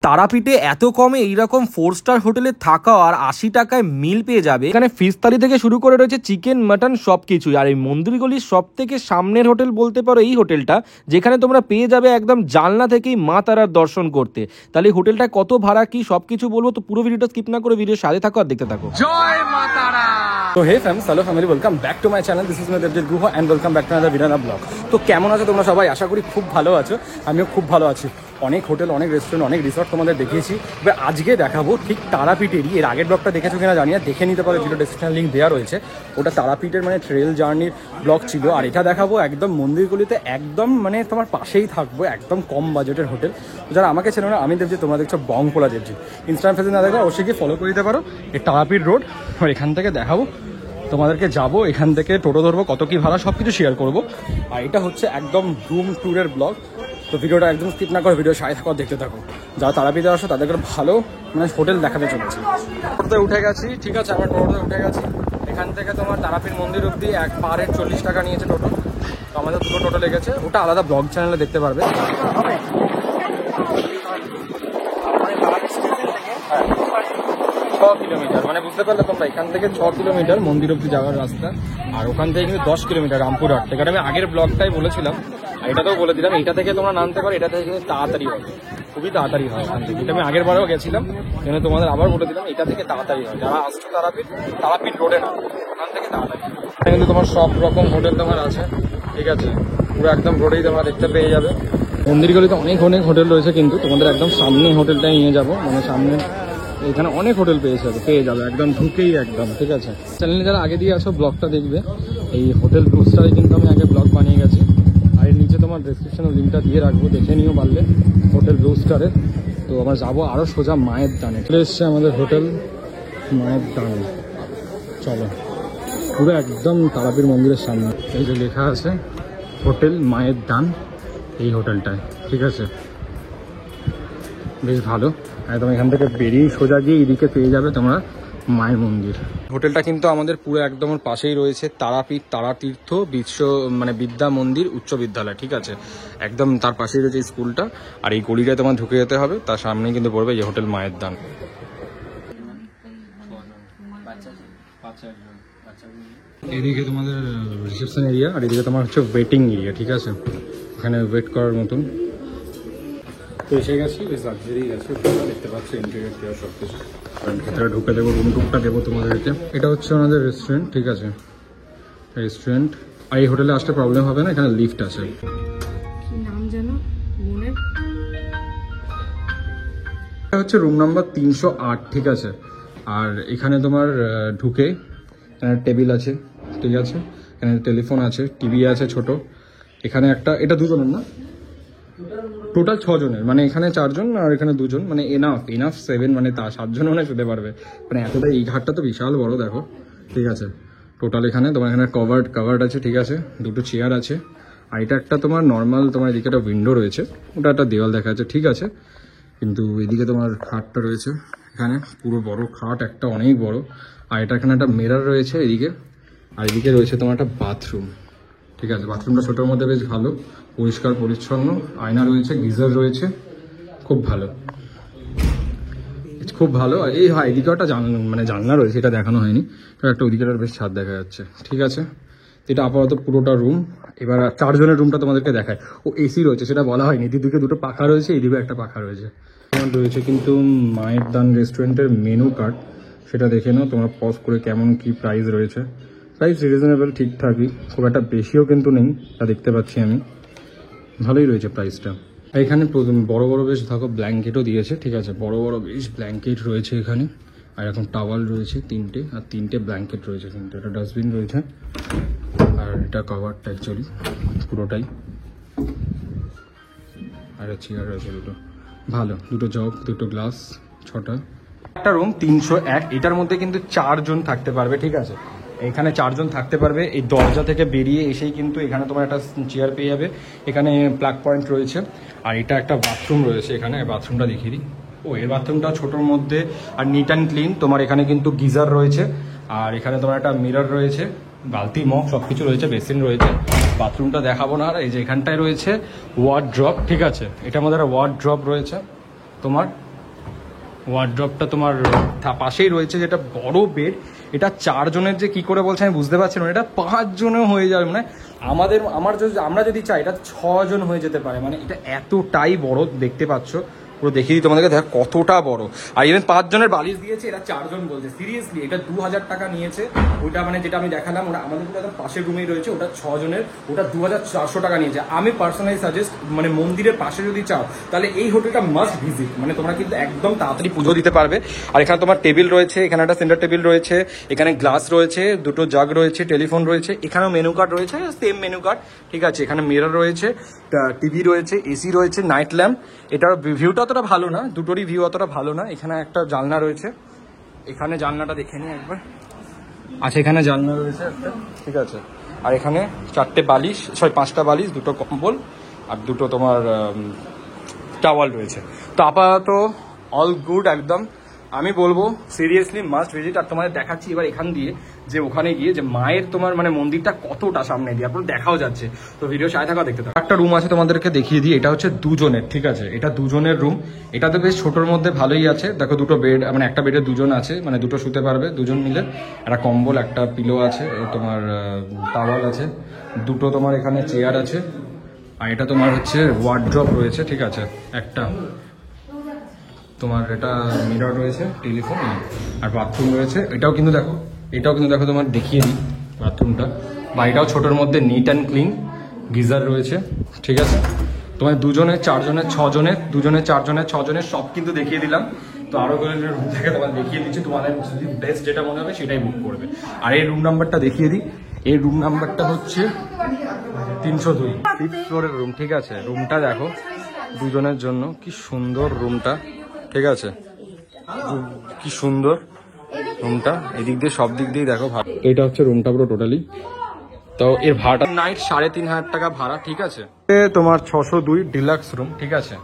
তারাপীঠে এত কমে এইরকম 4 স্টার হোটেলে থাকা আর 80 টাকায় মিল পেয়ে যাবে। এখানে ফিশ থালি থেকে শুরু করে রয়েছে চিকেন মাটন সবকিছুই। আর এই মন্দিরগুলির সব থেকে সামনের হোটেল বলতে পারো এই হোটেলটা, যেখানে তোমরা পেয়ে যাবে একদম জানলা থেকেই মা তারার দর্শন করতে। তাহলে এই হোটেলটা কত ভাড়া কি সবকিছু বলবো, তো পুরো ভিডিওটা স্কিপ না করে ভিডিওর সাথে থাকো আর দেখতে থাকো। জয় মা তারা। তো hey friends, hello family, welcome back to my channel. This is my Debjit Guha and welcome back to another video blog. তো কেমন আছো তোমরা সবাই? আশা করি খুব ভালো আছো, আমিও খুব ভালো আছি। অনেক হোটেল, অনেক রেস্টুরেন্ট, অনেক রিসর্ট তোমাদের দেখিয়েছি। এবার আজকে দেখাবো ঠিক তারাপীঠেরই। এর আগের ব্লগটা দেখেছো কিনা জানি না, দেখে নিতে পারো, ভিডিও ডেসক্রিপশন লিঙ্ক দেওয়া রয়েছে। ওটা তারাপীঠের মানে ট্রেল জার্নির ব্লগ ছিল। আর এটা দেখাবো একদম মন্দিরগুলিতে, একদম মানে তোমার পাশেই থাকবো, একদম কম বাজেটের হোটেল। যারা আমাকে চেনো না, আমি দেবজিৎ, তোমরা দেখছো বংপোলা দেবজিৎ। ইনস্টাগ্রাম ফেসে না দেখলে অবশ্যই গিয়ে ফলো করে দিতে পারো। এই তারাপীঠ রোড, আর এখান থেকে দেখাবো তোমাদেরকে, যাবো এখান থেকে টোটো ধরবো, কত কি ভাড়া সব কিছু শেয়ার করবো। আর এটা হচ্ছে একদম রুম ট্যুরের ব্লগ। তো ভিডিওটা একদম স্কিপ না করে ভিডিও সাথে থাকো, দেখতে থাকো। যারা তারাপীঠে আসো তাদেরকে ভালো মানে হোটেল দেখাতে চলেছি। টোটোতে উঠে গেছি, ঠিক আছে, আমরা টোটোতে উঠে গেছি। এখান থেকে তোমার তারাপীঠ মন্দির অব্দি এক পারে 40 টাকা নিয়েছে টোটো। তো আমাদের দুটো টোটো লেগেছে, ওটা আলাদা ব্লগ চ্যানেলে দেখতে পারবে। 6 কিলোমিটার, মানে বুঝতে পারলে তোমরা, এখান থেকে 6 কিলোমিটার মন্দির অব্দি যাওয়ার রাস্তা। আর ওখান থেকে কিন্তু 10 কিলোমিটার রামপুরহাট থেকে। আমি আগের ব্লগটাই বলেছিলাম, এটাতেও বলে দিলাম, এটা থেকে তোমরা নামতে পারো। এটা থেকে কিন্তু তাড়াতাড়ি হয়, খুবই তাড়াতাড়ি হয় ওখান থেকে। এটা আমি আগের বারেও গেছিলাম, এখানে তোমাদের আবার বলে দিলাম, এটা থেকে তাড়াতাড়ি হয়। যারা আসছো তারাপীঠ রোডে না, ওখান থেকে তাড়াতাড়ি। এখানে কিন্তু তোমার সব রকম হোটেল তোমার আছে, ঠিক আছে, পুরো একদম রোডেই তোমরা দেখতে পেয়ে যাবে। মন্দিরগুলিতে অনেক অনেক হোটেল রয়েছে, কিন্তু তোমাদের একদম সামনে হোটেলটাই নিয়ে যাবো, মানে সামনে এখানে অনেক হোটেল পেয়ে যাবে একদম ঢুকেই একদম, ঠিক আছে। চ্যানেলে যারা আগে দিয়ে আসো ব্লগটা দেখবে, এই হোটেল ব্লু স্টারে কিন্তু আমি আগে ব্লগ বানিয়ে গেছি। আর এর নিচে তোমার ডেসক্রিপশনে লিঙ্কটা দিয়ে রাখবো, দেখে নিও পারলে, হোটেল ব্লু স্টারে। তো আমরা যাবো আরও সোজা মায়ের দানে। চলে এসছে আমাদের হোটেল মায়ের দান। চলো, পুরো একদম তারাপীঠ মন্দিরের সামনে এই যে লেখা আছে হোটেল মায়ের দান, এই হোটেলটায়, ঠিক আছে, বেশ ভালো। একদম এখান থেকে বেরিয়ে সোজা গিয়ে এদিকে পেয়ে যাবে তোমরা মায়ের মন্দির। হোটেলটা কিন্তু আমাদের পুরো একদম পাশেই রয়েছে তারাপীঠ তারাতীর্থ বিদ্যা মন্দির উচ্চ বিদ্যালয়, ঠিক আছে, একদম তার পাশেই রয়েছে স্কুলটা। আর এই গলিটায় তোমার ঢুকে যেতে হবে, তার সামনেই কিন্তু পড়বে এই হোটেল মায়ের দান। এদিকে তোমাদের রিসেপশন এরিয়া, আর এদিকে তোমার হচ্ছে ওয়েটিং এরিয়া, ঠিক আছে, এখানে ওয়েট করার মতন। তো এসে গেছি, বেশ লাক্সারি গেছে, দেখতে পাচ্ছ ইন্টেরিয়র দেওয়া সব কিছু। ভেতরে ঢুকে দেবো, রুম টুকটা দেবো তোমাদেরকে। এটা হচ্ছে আমাদের রেস্টুরেন্ট, ঠিক আছে, রেস্টুরেন্ট। আর এই হোটেলে আসতে প্রবলেম হবে না, এখানে লিফট আছে। এটা হচ্ছে রুম নাম্বার 308, ঠিক আছে। আর এখানে তোমার ঢুকে এখানে টেবিল আছে, ঠিক আছে, এখানে টেলিফোন আছে, টিভি আছে ছোট। এখানে একটা, এটা দুজনের না, টোটাল 6 জনের, মানে এখানে 4 জন আর এখানে 2 জন, মানে এনাফ 7, মানে 7 জন মানে শুতে পারবে, মানে এতটা। এই ঘাটটা তো বিশাল বড়, দেখো, ঠিক আছে। টোটাল এখানে তোমার এখানে কাভার্ড আছে, ঠিক আছে, 2টো চেয়ার আছে। আর এটা একটা তোমার নর্মাল, তোমার এদিকে একটা উইন্ডো রয়েছে, ওটা একটা দেওয়াল দেখা যাচ্ছে, ঠিক আছে। কিন্তু এদিকে তোমার খাটটা রয়েছে, এখানে পুরো বড় খাট একটা, অনেক বড়। আর এটা এখানে একটা মিরর রয়েছে এদিকে। আর এদিকে রয়েছে তোমার একটা বাথরুম, ঠিক আছে। বাথরুমটা ছোটোর মধ্যে বেশ ভালো, পরিষ্কার পরিচ্ছন্ন, আয়না রয়েছে, গিজার রয়েছে, খুব ভালো, খুব ভালো। এই হয় এদিকে একটা জানলা রয়েছে, এটা দেখানো হয়নি, একটা ওদিকে বেশ ছাদ দেখা যাচ্ছে, ঠিক আছে। এটা আপাতত পুরোটা রুম। এবার 4 জনের রুমটা তোমাদেরকে দেখায়। ও এসি রয়েছে, সেটা বলা হয়নি, এদিকে 2টো পাখা রয়েছে, এদিকে একটা পাখা রয়েছে। রয়েছে কিন্তু মায়ের দান রেস্টুরেন্টের মেনু কার্ড, সেটা দেখে নাও তোমরা পজ করে, কেমন কি প্রাইস রয়েছে। প্রাইস রিজনেবল, ঠিকঠাকই, খুব একটা বেশিও কিন্তু নেই, তা দেখতে পাচ্ছি আমি, ভালোই রয়েছে প্রাইসটা। এখানে বড় বড় বেশ দেখো ব্ল্যাঙ্কেটও দিয়েছে, ঠিক আছে, বড় বড় বেশ ব্ল্যাঙ্কেট রয়েছে এখানে। আর এখন টাওয়াল রয়েছে 3টে, আর 3টে ব্ল্যাঙ্কেট রয়েছে, কিন্তু এটা ডাস্টবিন রয়েছে। আর এটা কভারটা অ্যাকচুয়ালি পুরোটাই। আর চেয়ার রয়েছে 2টো, ভালো, 2টো জগ, 2টো গ্লাস, 6টা। একটা রুম 301, এটার মধ্যে কিন্তু 4 জন থাকতে পারবে, ঠিক আছে। এখানে 4 জন থাকতে পারবে। এই দরজা থেকে বেরিয়ে এসেই কিন্তু এখানে তোমার একটা চেয়ার পেয়ে যাবে, এখানে প্লাগ পয়েন্ট রয়েছে। আর এটা একটা বাথরুম রয়েছে এখানে, বাথরুমটা দেখিয়ে দিই। এর বাথরুমটা ছোটোর মধ্যে আর নিট অ্যান্ড ক্লিন। তোমার এখানে কিন্তু গিজার রয়েছে, আর এখানে তোমার একটা মিরর রয়েছে, বালতি মগ সব কিছু রয়েছে, বেসিন রয়েছে। বাথরুমটা দেখাবো না, আর এই যে এখানটায় রয়েছে ওয়ার্ড্রপ, ঠিক আছে, এটার মধ্যে একটা ওয়ার্ড্রপ রয়েছে তোমার। ওয়ার্ড্রপটা তোমার পাশেই রয়েছে, যেটা বড় বেড। এটা 4 জনের যে কি করে বলছে আমি বুঝতে পারছি না, এটা 5 জনেও হয়ে যাবে, মানে আমরা যদি চাই এটা 6 জন হয়ে যেতে পারে, মানে এটা এতটাই বড় দেখতে পাচ্ছ। পুরো দেখিয়ে দিই তোমাদেরকে, দেখ কতটা বড়। আর ইভেন 5 জনের বালিশ দিয়েছে, এরা 4 জন বলছে। সিরিয়াসলি এটা 2000 টাকা নিয়েছে। ওটা মানে যেটা আমি দেখালাম, ওটা আমাদের একদম পাশের রুমেই রয়েছে, ওটা 6 জনের, ওটা 2400 টাকা নিয়েছে। আমি পার্সোনালি সাজেস্ট, মানে মন্দিরের পাশে যদি চাও তাহলে এই হোটেলটা মাস্ট ভিজিট, মানে তোমরা কিন্তু একদম তাড়াতাড়ি পুজো দিতে পারবে। আর এখানে তোমার টেবিল রয়েছে, এখানে একটা সেন্টার টেবিল রয়েছে, এখানে গ্লাস রয়েছে, 2টো জাগ রয়েছে, টেলিফোন রয়েছে, এখানেও মেনু কার্ড রয়েছে, সেম মেনু কার্ড, ঠিক আছে। এখানে মিরর রয়েছে, টিভি রয়েছে, এসি রয়েছে, নাইট ল্যাম্প। এটার ভিউটা অতটা ভালো না, দুটোরই ভিউ অতটা ভালো না। এখানে একটা জানলা রয়েছে, এখানে জানলাটা দেখে নিই একবার। আচ্ছা, এখানে জানলা রয়েছে একটা, ঠিক আছে। আর এখানে 5টা বালিশ, 2টো কম্বল আর 2টো তোমার টাওয়াল রয়েছে। তো আপাতত অল গুড একদম। আমি বলবো সিরিয়াসলি মাস্ট ভিজিট। আর তোমাদের দেখাচ্ছি এবার এখান দিয়ে যে ওখানে গিয়ে যে মায়ের তোমার মানে মন্দিরটা কতটা সামনে দিয়ে, আপনার দেখাও যাচ্ছে। তো ভিডিও সাথে থাকা দেখতে থাকো। একটা রুম আছে তোমাদেরকে দেখিয়ে দিই, এটা হচ্ছে 2 জনের, ঠিক আছে। এটা 2 জনের রুম, এটা তো বেশ ছোটোর মধ্যে ভালোই আছে। দেখো 2টো বেড, মানে একটা বেডে 2 জন আছে, মানে 2টো শুতে পারবে 2 জন মিলে। একটা কম্বল, একটা পিলো আছে, তোমার টাওয়াল আছে, 2টো তোমার এখানে চেয়ার আছে। আর এটা তোমার হচ্ছে ওয়ার্ড্রপ রয়েছে, ঠিক আছে। একটা তোমার এটা মিরর রয়েছে, টেলিফোন আর বাথরুম রয়েছে। এটাও কিন্তু দেখো তোমার দেখিয়ে দিই বাথরুমটা। বাড়িটাও ছোটোর মধ্যে নিট অ্যান্ড ক্লিন, গিজার রয়েছে, ঠিক আছে। তোমার 2 জনের 4 জনের 6 জনের 2 জনের 4 জনের 6 জনের সব কিন্তু দেখিয়ে দিলাম। তো আরও করে রুম থেকে তোমার দেখিয়ে দিচ্ছি, তোমাদের বেস্ট যেটা মনে হবে সেটাই বুক করবে। আর এই রুম নাম্বারটা দেখিয়ে দিই, এই রুম নাম্বারটা হচ্ছে 302, 5th ফ্লোরের রুম, ঠিক আছে। রুমটা দেখো 2 জনের জন্য কি সুন্দর রুমটা, ঠিক আছে। কি সুন্দর রুমটা, এদিক দিয়ে সব দিক দিয়ে দেখো ভালো। এটা হচ্ছে রুমটা পুরো টোটালি। তো এর ভাড়াটা নাইট 3500 টাকা ভাড়া, ঠিক আছে। তোমার 602 ডিলাক্স রুম, ঠিক আছে।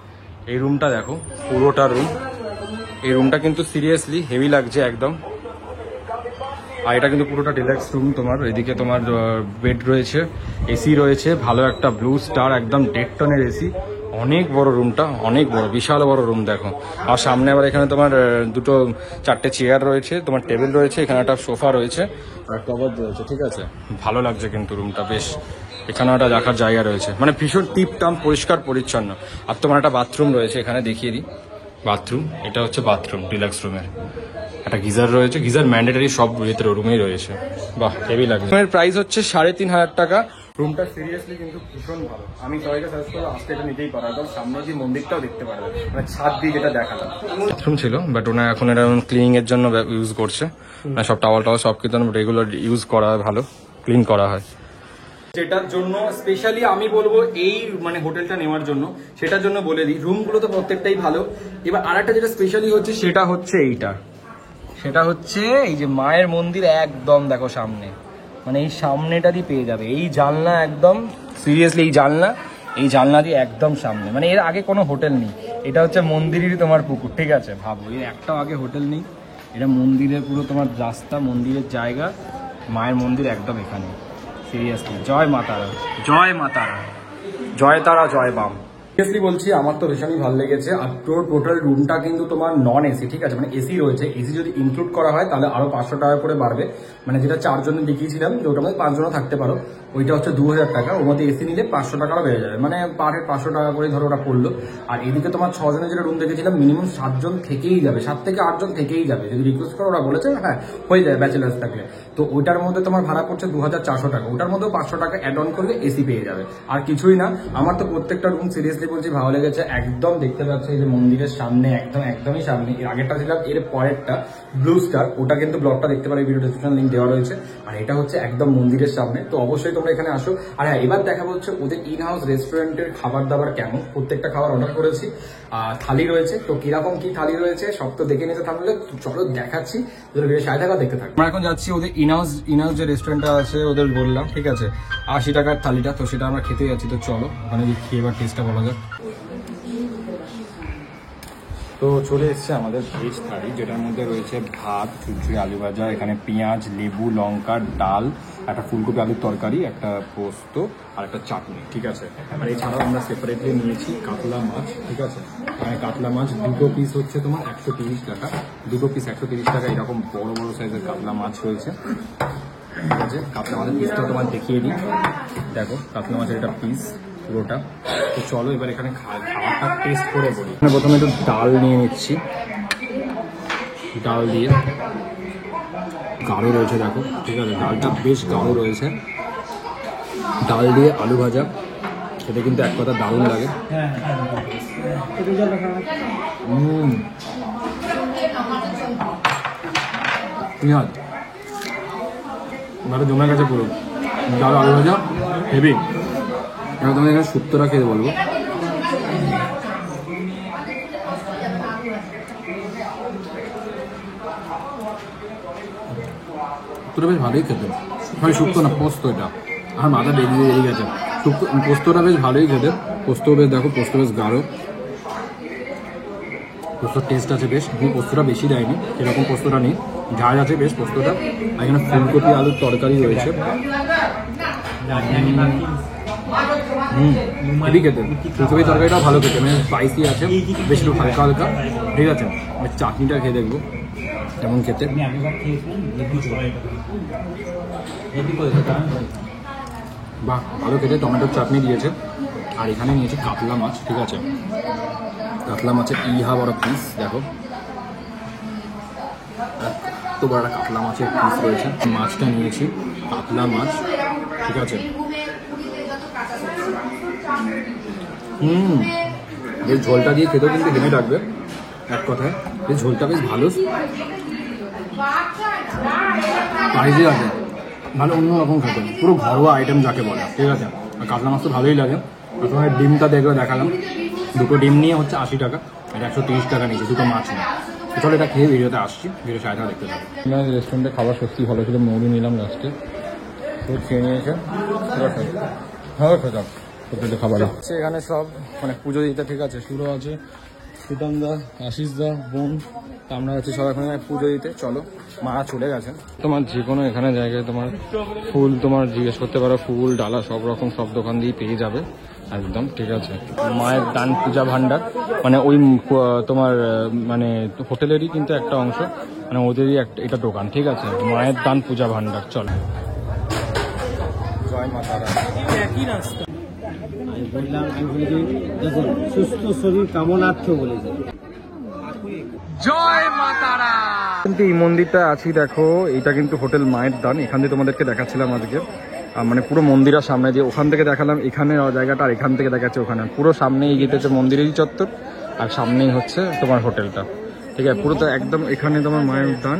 এই রুমটা দেখো পুরোটা রুম, এই রুমটা কিন্তু সিরিয়াসলি হেভি লাগছে একদম। আর এটা কিন্তু পুরোটা ডিলাক্স রুম তোমার। এদিকে তোমার বেড রয়েছে, এসি রয়েছে, ভালো একটা ব্লু স্টার একদম 1.5 টনের এসি। অনেক বড় রুমটা, অনেক বড়, বিশাল বড় রুম দেখো। আর সামনে আবার এখানে তোমার 4টে চেয়ার রয়েছে, তোমার টেবিল রয়েছে, এখানে একটা সোফা রয়েছে আর কভার রয়েছে, ঠিক আছে। ভালো লাগছে কিন্তু রুমটা বেশ। এখানে একটা রাখার জায়গা রয়েছে, মানে ভীষণ টিপটাম পরিষ্কার পরিচ্ছন্ন। আর তোমার একটা বাথরুম রয়েছে, এখানে দেখিয়ে দিই বাথরুম। এটা হচ্ছে বাথরুম ডিলাক্স রুমের। একটা গিজার রয়েছে, গিজার ম্যান্ডেটারি সব ভিতরে রুমেই রয়েছে। বাহ, হেভি লাগছে। রুমের প্রাইস হচ্ছে 3500 টাকা। রুমটা সিরিয়াসলি কিন্তু ভীষণ ভালো। আমি সবাইকে সাজেস্ট করবো আসতে, এটা নিতেই পারো। একদম সামনে যে মন্দিরটাও দেখতে পারবে, মানে ছাদ দিয়ে যেটা দেখালাম। বাথরুম ছিল, বাট ওনা এখন এটা ক্লিনিং এর জন্য ইউজ করছে। মানে সব টাওয়াল সব কিছু রেগুলার ইউজ করা হয়, ভালো ক্লিন করা হয়। যেটার জন্য স্পেশালি আমি বলবো এই মানে হোটেলটা নেওয়ার জন্য, সেটার জন্য বলে দিই রুমগুলো তো প্রত্যেকটাই ভালো। এবার আরেকটা যেটা স্পেশালি হচ্ছে সেটা হচ্ছে এইটা, সেটা হচ্ছে এই যে মায়ের মন্দির একদম দেখো সামনে, মানে এই সামনেটা দিয়ে পেয়ে যাবে। এই জানলা একদম সিরিয়াসলি, এই জানলা দিয়ে একদম সামনে, মানে এর আগে কোনো হোটেল নেই। এটা হচ্ছে মন্দিরেরই তোমার পুকুর, ঠিক আছে। ভাবো এর একটাও আগে হোটেল নেই, এটা মন্দিরের পুরো তোমার রাস্তা, মন্দিরের জায়গা, মায়ের মন্দির একদম এখানে। সিরিয়াসলি জয় মা তারা, জয় মা তারা, জয় তারা, জয় বাম। সিরিয়াসলি বলছি আমার তো ভীষণই ভালো লেগেছে। আর টোটাল রুমটা কিন্তু তোমার নন এসি, ঠিক আছে। মানে এসি রয়েছে, এসি যদি ইনক্লুড করা হয় তাহলে আরো 500 টাকা করে বাড়বে। মানে যেটা 4 জনের দেখিয়েছিলাম, যে ওটার মধ্যে 5 জনও থাকতে পারো, ওইটা হচ্ছে 2000 টাকা। ওর মধ্যে এসি নিলে 500 টাকাও বেড়ে যাবে, মানে পার হেড 500 টাকা করে ধরো ওটা পড়লো। আর এদিকে তোমার 6 জনের যেটা রুম দেখেছিলাম, মিনিমাম 7 জন থেকেই যাবে, 7 থেকে 8 জন থেকেই যাবে। যদি রিকোয়েস্ট করো, ওরা বলেছে হ্যাঁ হয়ে যাবে ব্যাচেলার্স থাকলে। তো ওইটার মধ্যে তোমার ভাড়া পড়ছে 2400 টাকা। ওটার মধ্যেও 500 টাকা অ্যাড অন করলে এসি পেয়ে যাবে, আর কিছুই না। আমার তো প্রত্যেকটা রুম সিরিয়াসলি বলছি ভালো লেগেছে। একদম দেখতে পাচ্ছ এই যে মন্দিরের সামনে, একদমই সামনে। এর আগেরটা ছিলাম, এর পরেরটা ব্লু স্টার, ওটা কিন্তু ব্লগটা দেখতে পারো, ভিডিও ডেসক্রিপশন লিঙ্ক দেওয়া রয়েছে। আর এটা হচ্ছে একদম মন্দিরের সামনে। তো অবশ্যই তোমরা এখানে আসো। আর হ্যাঁ, এবার দেখা হচ্ছে ওদের ইন হাউস রেস্টুরেন্টের খাবার দাবার কেমন। প্রত্যেকটা খাবার অর্ডার করেছি, থালি রয়েছে। তো কিরকম কি থালি রয়েছে সব তো দেখে নিতে থাকলে চলো দেখাচ্ছি, ভিডিও সাথে থাকা দেখতে থাকো। আমরা এখন যাচ্ছি ওদের ইন হাউস যে রেস্টুরেন্টটা আছে, ওদের বললাম, ঠিক আছে 80 টাকার থালিটা। তো সেটা আমরা খেতে যাচ্ছি। তো চলো ওখানে খেয়ে এবার টেস্টটা বলা যাক। তো চলে এসছে আমাদের ভেজ থালি, যেটার মধ্যে রয়েছে ভাত, চুচড়ি, আলু ভাজা, এখানে পেঁয়াজ, লেবু, লঙ্কা, ডাল, একটা ফুলকপি আলুর তরকারি, একটা পোস্ত আর একটা চাটনি। ঠিক আছে, আর এছাড়াও আমরা সেপারেটলি নিয়েছি কাতলা মাছ। ঠিক আছে, মানে কাতলা মাছ দুটো পিস হচ্ছে তোমার 130 টাকা, দুটো পিস 130 টাকা। এরকম বড় বড় সাইজের কাতলা মাছ রয়েছে। ঠিক আছে, কাতলা মাছের পিসটা তোমার দেখিয়ে দিই। দেখো কাতলা মাছের একটা পিস পুরোটা। তো চলো এবার এখানে খাবারটা টেস্ট করে বলি। প্রথমে একটু ডাল নিয়ে নিচ্ছি, ডাল দিয়ে গাঢ় রয়েছে দেখো। ঠিক আছে, ডালটা বেশ গাঢ় রয়েছে। ডাল দিয়ে আলু ভাজা খেতে কিন্তু এক কথা দারুণ লাগে। পেঁয়াজ ভালো জমে গেছে পুরো। ডাল আলু ভাজা হেভি। এবার তোমাদের এখানে শুক্তোটা খেতে বলবো। শুক্তোটা বেশ ভালোই খেতে, মানে শুক্তো না পোস্ত, এটা আমার মাথা বেরিয়ে গেছে। শুক্তো পোস্তটা বেশ ভালোই খেতে, পোস্ত বেশ দেখো, পোস্ত বেশ গাঢ়, পোস্তর টেস্ট আছে বেশ। পোস্তটা বেশি দেয়নি, সেরকম পোস্তটা নেই, ঝাল আছে বেশ পোস্তটা। আর এখানে ফুলকপি আলুর তরকারি রয়েছে। হেভি খেতে, ফুলকপি তরকারিটাও ভালো খেতে, মানে স্পাইসি আছে বেশ, একটু হালকা হালকা। ঠিক আছে, চাটনিটা খেয়ে দেখবো কেমন খেতে। বাহ, ভালো খেতে, টমেটোর চাটনি দিয়েছে। আর এখানে নিয়েছি কাতলা মাছ। ঠিক আছে, কাতলা মাছের ইহা বড় পিস দেখো, এত বড় একটা কাতলা মাছের পিস রয়েছে। মাছটা নিয়েছি কাতলা মাছ। ঠিক আছে, বেশ ঝোলটা দিয়ে খেতেও কিন্তু হেমে রাখবে এক কথায়। বেশ ঝোলটা বেশ ভালো, স্পাইসি আছে, ভালো অন্যরকম খেতে, পুরো ঘরোয়া আইটেম যাকে বলে। ঠিক আছে, আর কাতলা মাছ তো ভালোই লাগে। প্রথমে ডিমটা দেখালাম, দুটো ডিম নিয়ে হচ্ছে 80 টাকা, আর 130 টাকা নিয়েছি দুটো মাছ নিয়ে। চলো এটা খেয়ে ভিডিওতে আসছি, ভিডিও সাইডটা দেখতে পাবো। রেস্টুরেন্টে খাবার সত্যি ভালো ছিল, মৌরি নিলাম লাস্টে, তো খেয়ে নিয়েছে। ভালো খেতাম প্রত্যেকটা খাবার হচ্ছে এখানে সব, মানে পুজো দিতে। ঠিক আছে, শুরু আছে সুদাম দা, আশিস দা, বোন, আমরা হচ্ছে সব এখানে পুজো দিতে। চলো, মা চলে গেছে। তোমার যে কোনো এখানে জায়গায় তোমার ফুল তোমার জিজ্ঞেস করতে পারো, ফুল ডালা সব রকম সব দোকান দিয়ে পেয়ে যাবে একদম। ঠিক আছে, মায়ের দান পূজা ভান্ডার, মানে ওই তোমার মানে হোটেলেরই কিন্তু একটা অংশ, মানে ওদেরই একটা এটা দোকান। ঠিক আছে, মায়ের দান পূজা ভান্ডার। চলো, জয় মা তারা। একই রাস্তা আমি বললাম, আমি বলেছি দেখুন সুস্থ শরীর কামনার্থে বলেছি। জয় মা তারা। কিন্তু এই মন্দিরটা আছি দেখো, এটা কিন্তু হোটেল মায়ের দান। এখান থেকে তোমাদেরকে দেখাচ্ছিলাম আজকে, মানে পুরো মন্দিরের সামনে দিয়ে, ওখান থেকে দেখালাম এখানে জায়গাটা, আর এখান থেকে দেখাচ্ছে ওখানে। পুরো সামনেই এগিয়েছে মন্দিরেরই চত্বর, আর সামনেই হচ্ছে তোমার হোটেলটা। ঠিক আছে, পুরো তো একদম এখানে তোমার মায়ের দান,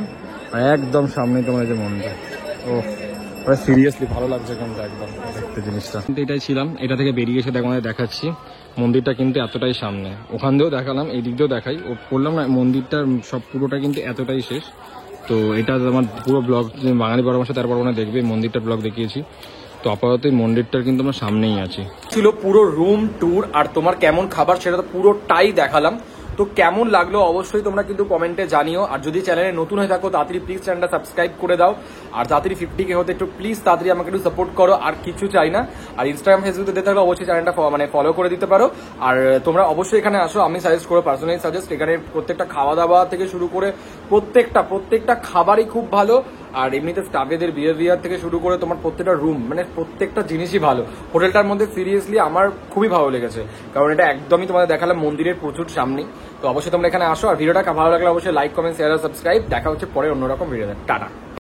আর একদম সামনে তোমার যে মন্দির। ও সিরিয়াসলি ভালো লাগছে কিন্তু একদম দেখতে জিনিসটা। কিন্তু এটাই ছিলাম, এটা থেকে বেরিয়ে এসে তোমাদের দেখাচ্ছি মন্দিরটা কিন্তু এতটাই সামনে। ওখান দিয়েও দেখালাম, এই দিক দিয়েও দেখাই, ও বললাম না মন্দিরটার সব পুরোটা কিন্তু এতটাই শেষ। তো এটা আমার পুরো ব্লগ বাঙালি পরামর্শ তারপর ওখানে দেখবে, মন্দিরটার ব্লগ দেখিয়েছি। তো আপাতত এই মন্দিরটার কিন্তু আমরা সামনেই আছি। ছিল পুরো রুম ট্যুর, আর তোমার কেমন খাবার সেটা তো পুরোটাই দেখালাম। তো কেমন লাগলো অবশ্যই তোমরা কিন্তু কমেন্টে জানিও। আর যদি চ্যানেলে নতুন হয়ে থাকো তাড়াতাড়ি প্লিজ চ্যানেলটা সাবস্ক্রাইব করে দাও, আর তাড়াতাড়ি 50K হতে একটু প্লিজ তাড়াতাড়ি আমাকে একটু সাপোর্ট করো। আর কিছু চাই না। আর ইনস্টাগ্রাম ফেসবুকে দিতে থাকলে অবশ্যই চ্যানেলটা মানে ফলো করে দিতে পারো। আর তোমরা অবশ্যই এখানে আসো, আমি সাজেস্ট করবো, পার্সোনালি সাজেস্ট। এখানে প্রত্যেকটা খাওয়া দাওয়া থেকে শুরু করে প্রত্যেকটা খাবারই খুব ভালো। আর এমনিতে স্টাফেদের বিহেভিয়ার থেকে শুরু করে তোমার প্রত্যেকটা রুম, মানে প্রত্যেকটা জিনিসই ভালো। হোটেলটার মধ্যে সিরিয়াসলি আমার খুবই ভালো লেগেছে, কারণ এটা একদমই তোমাদের দেখালাম মন্দিরের প্রচুর সামনেই। তো অবশ্যই তোমরা এখানে আসো, আর ভিডিওটা ভালো লাগলে অবশ্যই লাইক, কমেন্ট, শেয়ার আর সাবস্ক্রাইব। দেখা হচ্ছে পরে অন্যরকম ভিডিওতে। টাটা।